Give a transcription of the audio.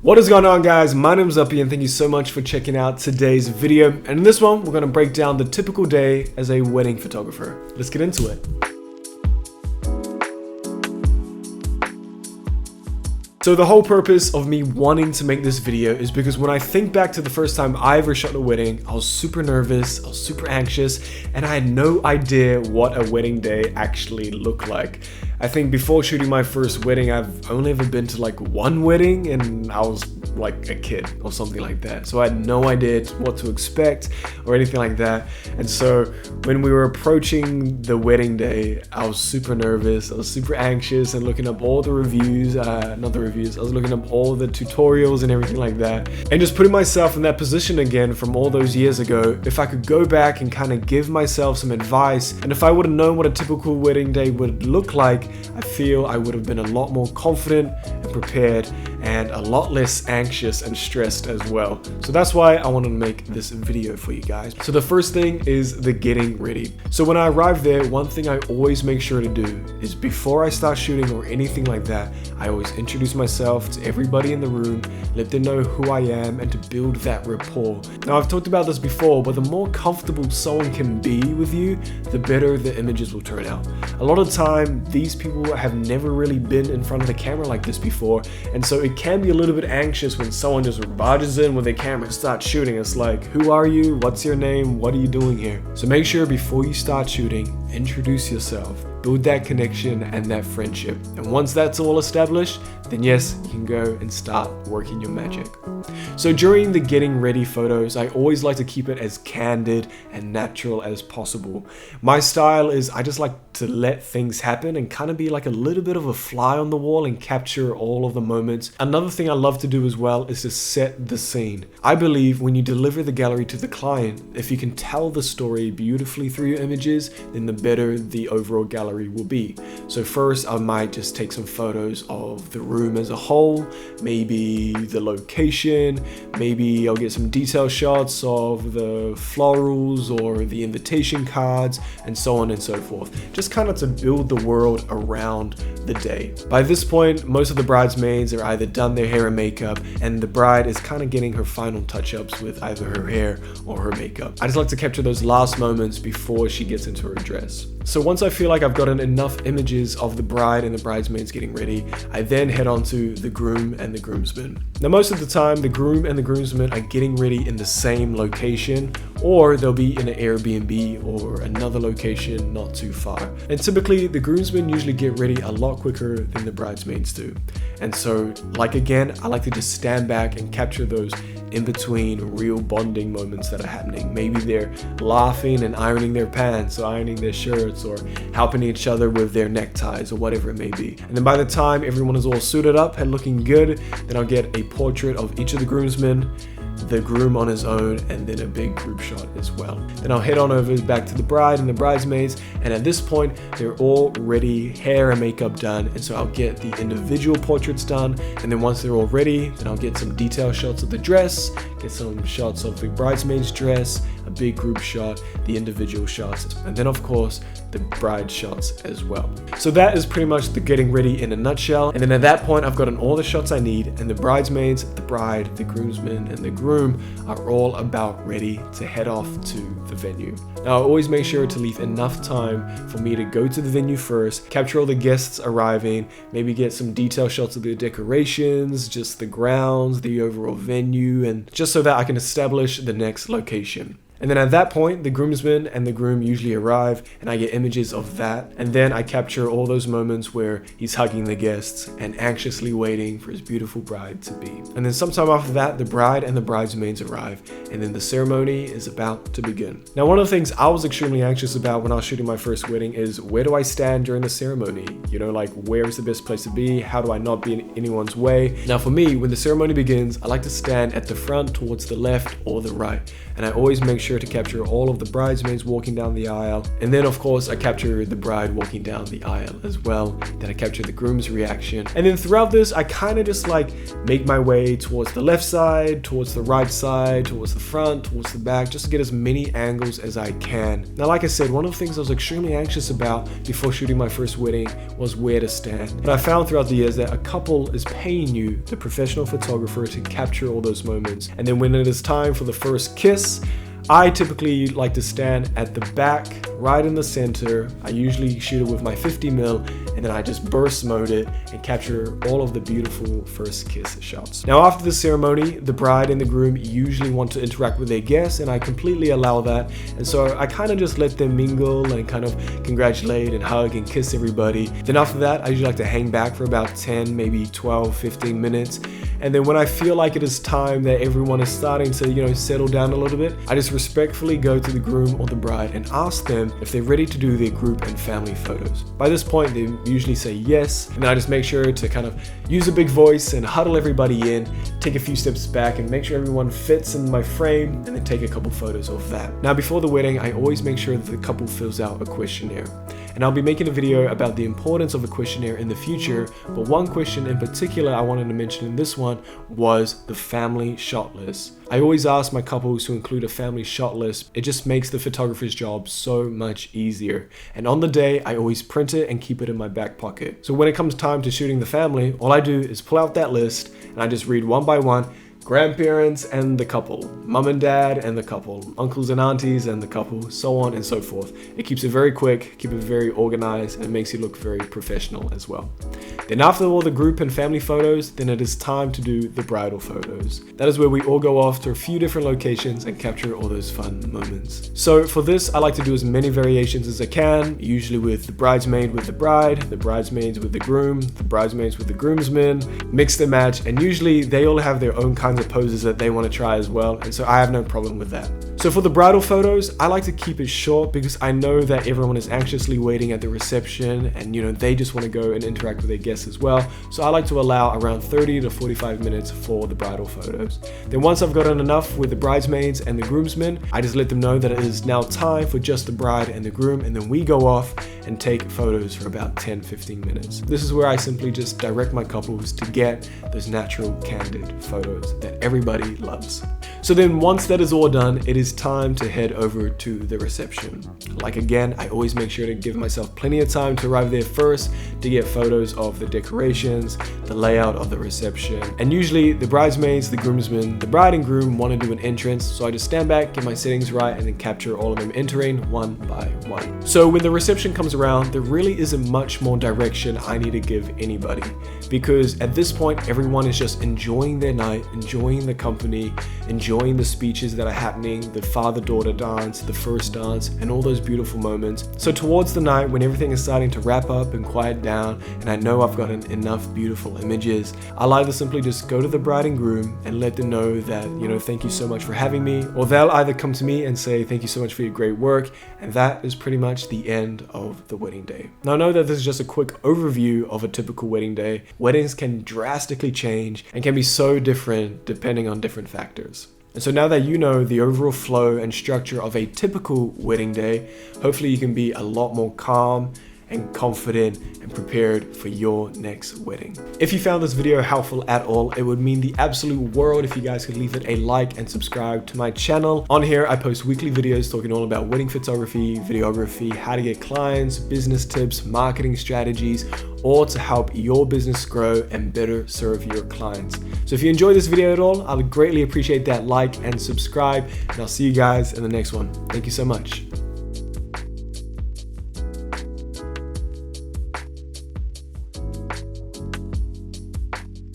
What is going on, guys? My name is Uppy and thank you so much for checking out today's video. And in this one, we're going to break down the typical day as a wedding photographer. Let's get into it. So the whole purpose of me wanting to make this video is because when I think back to the first time I ever shot a wedding, I was super nervous, I was super anxious, and I had no idea what a wedding day actually looked like. I think before shooting my first wedding, I've only ever been to like one wedding and I was like a kid or something like that. So I had no idea what to expect or anything like that. And so when we were approaching the wedding day, I was super nervous, I was super anxious and looking up all the reviews, I was looking up all the tutorials and everything like that. And just putting myself in that position again from all those years ago, if I could go back and kind of give myself some advice, and if I would have known what a typical wedding day would look like, I feel I would have been a lot more confident and prepared and a lot less anxious and stressed as well. So that's why I wanted to make this video for you guys. So the first thing is the getting ready. So when I arrive there, one thing I always make sure to do is before I start shooting or anything like that, I always introduce myself to everybody in the room, let them know who I am, and to build that rapport. Now, I've talked about this before, but the more comfortable someone can be with you, the better the images will turn out. A lot of the time, these people have never really been in front of the camera like this before, and so it can be a little bit anxious when someone just barges in with their camera and starts shooting. It's like, who are you? What's your name? What are you doing here? So make sure before you start shooting, introduce yourself, build that connection and that friendship. And once that's all established, then yes, you can go and start working your magic. So during the getting ready photos, I always like to keep it as candid and natural as possible. My style is I just like to let things happen and kind of be like a little bit of a fly on the wall and capture all of the moments. Another thing I love to do as well is to set the scene. I believe when you deliver the gallery to the client, if you can tell the story beautifully through your images, then the better the overall gallery will be. So first, I might just take some photos of the room as a whole, maybe the location, maybe I'll get some detail shots of the florals or the invitation cards and so on and so forth. Just kind of to build the world around the day. By this point, most of the bridesmaids are either done their hair and makeup, and the bride is kind of getting her final touch-ups with either her hair or her makeup. I just like to capture those last moments before she gets into her dress. So once I feel like I've gotten enough images of the bride and the bridesmaids getting ready, I then head on to the groom and the groomsmen. Now, most of the time, the groom and the groomsmen are getting ready in the same location, or they'll be in an Airbnb or another location not too far. And typically, the groomsmen usually get ready a lot quicker than the bridesmaids do. And so, like again, I like to just stand back and capture those in between real bonding moments that are happening. Maybe they're laughing and ironing their pants or ironing their shirts or helping each other with their neckties or whatever it may be. And then by the time everyone is all suited up and looking good, then I'll get a portrait of each of the groomsmen, the groom on his own, and then a big group shot as well. Then I'll head on over back to the bride and the bridesmaids, and at this point they're all ready, hair and makeup done, and so I'll get the individual portraits done, and then once they're all ready, then I'll get some detail shots of the dress, get some shots of the bridesmaid's dress, a big group shot, the individual shots, and then of course the bride shots as well. So that is pretty much the getting ready in a nutshell. And then at that point, I've gotten all the shots I need, and the bridesmaids, the bride, the groomsmen, and the groom are all about ready to head off to the venue. Now, I always make sure to leave enough time for me to go to the venue first, capture all the guests arriving, maybe get some detail shots of the decorations, just the grounds, the overall venue, and just so that I can establish the next location. And then at that point, the groomsmen and the groom usually arrive, and I get images of that. And then I capture all those moments where he's hugging the guests and anxiously waiting for his beautiful bride to be. And then sometime after that, the bride and the bridesmaids arrive, and then the ceremony is about to begin. Now, one of the things I was extremely anxious about when I was shooting my first wedding is, where do I stand during the ceremony? You know, like, where is the best place to be? How do I not be in anyone's way? Now, for me, when the ceremony begins, I like to stand at the front towards the left or the right. And I always make sure sure to capture all of the bridesmaids walking down the aisle. And then of course I capture the bride walking down the aisle as well. Then I capture the groom's reaction. And then throughout this, I kind of just like make my way towards the left side, towards the right side, towards the front, towards the back, just to get as many angles as I can. Now, like I said, one of the things I was extremely anxious about before shooting my first wedding was where to stand. But I found throughout the years that a couple is paying you, the professional photographer, to capture all those moments. And then when it is time for the first kiss, I typically like to stand at the back, right in the center. I usually shoot it with my 50mm, and then I just burst mode it and capture all of the beautiful first kiss shots. Now, after the ceremony, the bride and the groom usually want to interact with their guests, and I completely allow that. And so I kind of just let them mingle and kind of congratulate and hug and kiss everybody. Then after that, I usually like to hang back for about 10, maybe 12, 15 minutes. And then when I feel like it is time that everyone is starting to, settle down a little bit, I just respectfully go to the groom or the bride and ask them if they're ready to do their group and family photos. By this point, they usually say yes, and then I just make sure to kind of use a big voice and huddle everybody in, take a few steps back and make sure everyone fits in my frame, and then take a couple photos of that. Now, before the wedding, I always make sure that the couple fills out a questionnaire. And I'll be making a video about the importance of a questionnaire in the future, but one question in particular I wanted to mention in this one was the family shot list. I always ask my couples to include a family shot list. It just makes the photographer's job so much easier. And on the day, I always print it and keep it in my back pocket. So when it comes time to shooting the family, all I do is pull out that list and I just read one by one: grandparents and the couple, mom and dad and the couple, uncles and aunties and the couple, so on and so forth. It keeps it very quick, keep it very organized, and it makes you look very professional as well. Then after all the group and family photos, then it is time to do the bridal photos. That is where we all go off to a few different locations and capture all those fun moments. So for this, I like to do as many variations as I can, usually with the bridesmaid with the bride, the bridesmaids with the groom, the bridesmaids with the groomsmen, mix and match, and usually they all have their own kinds of poses that they want to try as well, and so I have no problem with that. So for the bridal photos, I like to keep it short because I know that everyone is anxiously waiting at the reception, and they just want to go and interact with their guests as well. So I like to allow around 30 to 45 minutes for the bridal photos. Then once I've gotten enough with the bridesmaids and the groomsmen, I just let them know that it is now time for just the bride and the groom, and then we go off and take photos for about 10-15 minutes. This is where I simply just direct my couples to get those natural, candid photos that everybody loves. So then once that is all done, it is time to head over to the reception. Like again, I always make sure to give myself plenty of time to arrive there first to get photos of the decorations, the layout of the reception. And usually the bridesmaids, the groomsmen, the bride and groom want to do an entrance, so I just stand back, get my settings right, and then capture all of them entering one by one. So when the reception comes around, there really isn't much more direction I need to give anybody, because at this point everyone is just enjoying their night, enjoying the company, enjoying the speeches that are happening, the father-daughter dance, the first dance, and all those beautiful moments. So towards the night, when everything is starting to wrap up and quiet down, and I know I've gotten enough beautiful images, I'll either simply just go to the bride and groom and let them know that, thank you so much for having me, or they'll either come to me and say, thank you so much for your great work, and that is pretty much the end of the wedding day. Now I know that this is just a quick overview of a typical wedding day. Weddings can drastically change and can be so different depending on different factors. And so now that you know the overall flow and structure of a typical wedding day, hopefully you can be a lot more calm and confident and prepared for your next wedding. If you found this video helpful at all, it would mean the absolute world if you guys could leave it a like and subscribe to my channel. On here, I post weekly videos talking all about wedding photography, videography, how to get clients, business tips, marketing strategies, all to help your business grow and better serve your clients. So if you enjoyed this video at all, I would greatly appreciate that like and subscribe, and I'll see you guys in the next one. Thank you so much.